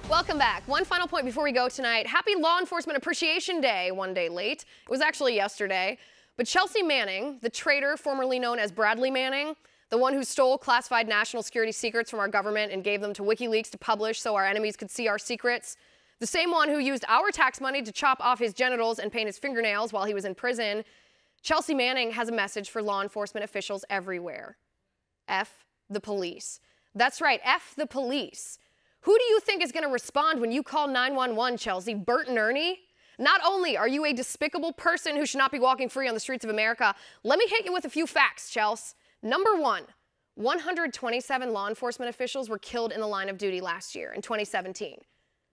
Welcome back. One final point before we go tonight. Happy Law Enforcement Appreciation Day, one day late. It was actually yesterday. But Chelsea Manning, the traitor formerly known as Bradley Manning, the one who stole classified national security secrets from our government and gave them to WikiLeaks to publish so our enemies could see our secrets, the same one who used our tax money to chop off his genitals and paint his fingernails while he was in prison, Chelsea Manning has a message for law enforcement officials everywhere. F the police. That's right, F the police. Who do you think is going to respond when you call 911, Chelsea? Bert and Ernie? Not only are you a despicable person who should not be walking free on the streets of America, let me hit you with a few facts, Chelsea. Number one, 127 law enforcement officials were killed in the line of duty last year, in 2017.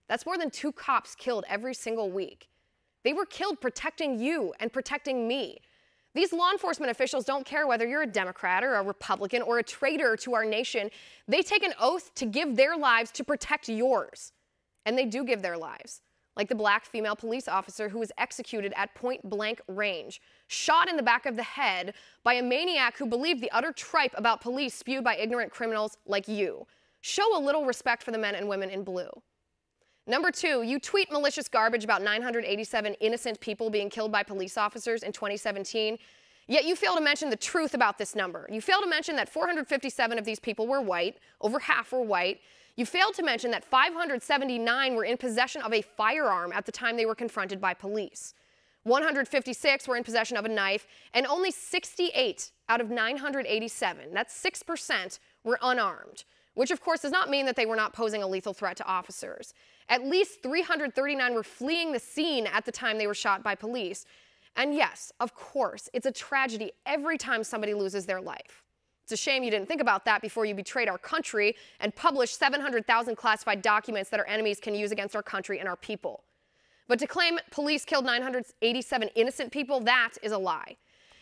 That's more than 2 cops killed every single week. They were killed protecting you and protecting me. These law enforcement officials don't care whether you're a Democrat or a Republican or a traitor to our nation. They take an oath to give their lives to protect yours. And they do give their lives. Like the black female police officer who was executed at point-blank range, shot in the back of the head by a maniac who believed the utter tripe about police spewed by ignorant criminals like you. Show a little respect for the men and women in blue. Number 2, you tweet malicious garbage about 987 innocent people being killed by police officers in 2017, yet you fail to mention the truth about this number. You fail to mention that 457 of these people were white, over half were white. You failed to mention that 579 were in possession of a firearm at the time they were confronted by police. 156 were in possession of a knife, and only 68 out of 987, that's 6%, were unarmed, which of course does not mean that they were not posing a lethal threat to officers. At least 339 were fleeing the scene at the time they were shot by police. And yes, of course, it's a tragedy every time somebody loses their life. It's a shame you didn't think about that before you betrayed our country and published 700,000 classified documents that our enemies can use against our country and our people. But to claim police killed 987 innocent people, that is a lie.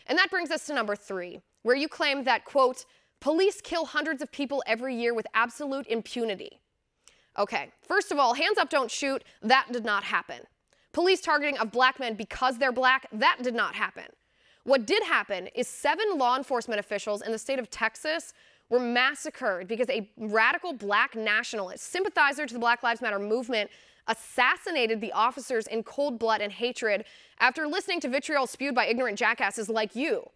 And that brings us to number 3, where you claim that, quote, police kill hundreds of people every year with absolute impunity. Okay, first of all, hands up, don't shoot. That did not happen. Police targeting of black men because they're black, that did not happen. What did happen is 7 law enforcement officials in the state of Texas were massacred because a radical black nationalist, sympathizer to the Black Lives Matter movement, assassinated the officers in cold blood and hatred after listening to vitriol spewed by ignorant jackasses like you.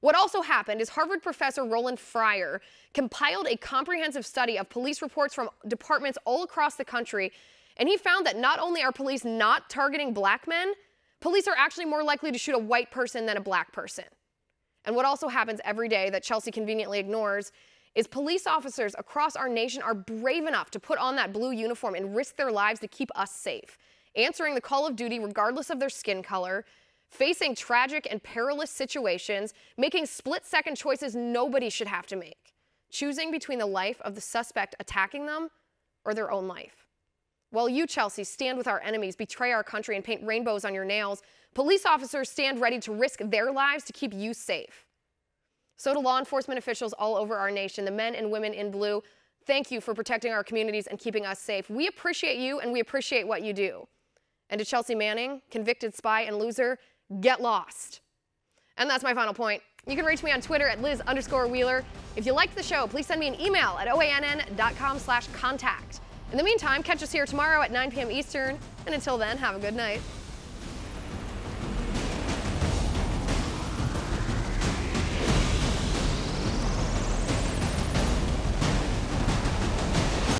What also happened is Harvard professor Roland Fryer compiled a comprehensive study of police reports from departments all across the country, and he found that not only are police not targeting black men, police are actually more likely to shoot a white person than a black person. And what also happens every day that Chelsea conveniently ignores is police officers across our nation are brave enough to put on that blue uniform and risk their lives to keep us safe, answering the call of duty regardless of their skin color, facing tragic and perilous situations, making split-second choices nobody should have to make, choosing between the life of the suspect attacking them or their own life. While you, Chelsea, stand with our enemies, betray our country, and paint rainbows on your nails, police officers stand ready to risk their lives to keep you safe. So to law enforcement officials all over our nation, the men and women in blue, thank you for protecting our communities and keeping us safe. We appreciate you and we appreciate what you do. And to Chelsea Manning, convicted spy and loser, get lost. And that's my final point. You can reach me on Twitter at Liz_Wheeler. If you liked the show, please send me an email at oann.com/contact. In the meantime, catch us here tomorrow at 9 p.m. Eastern. And until then, have a good night.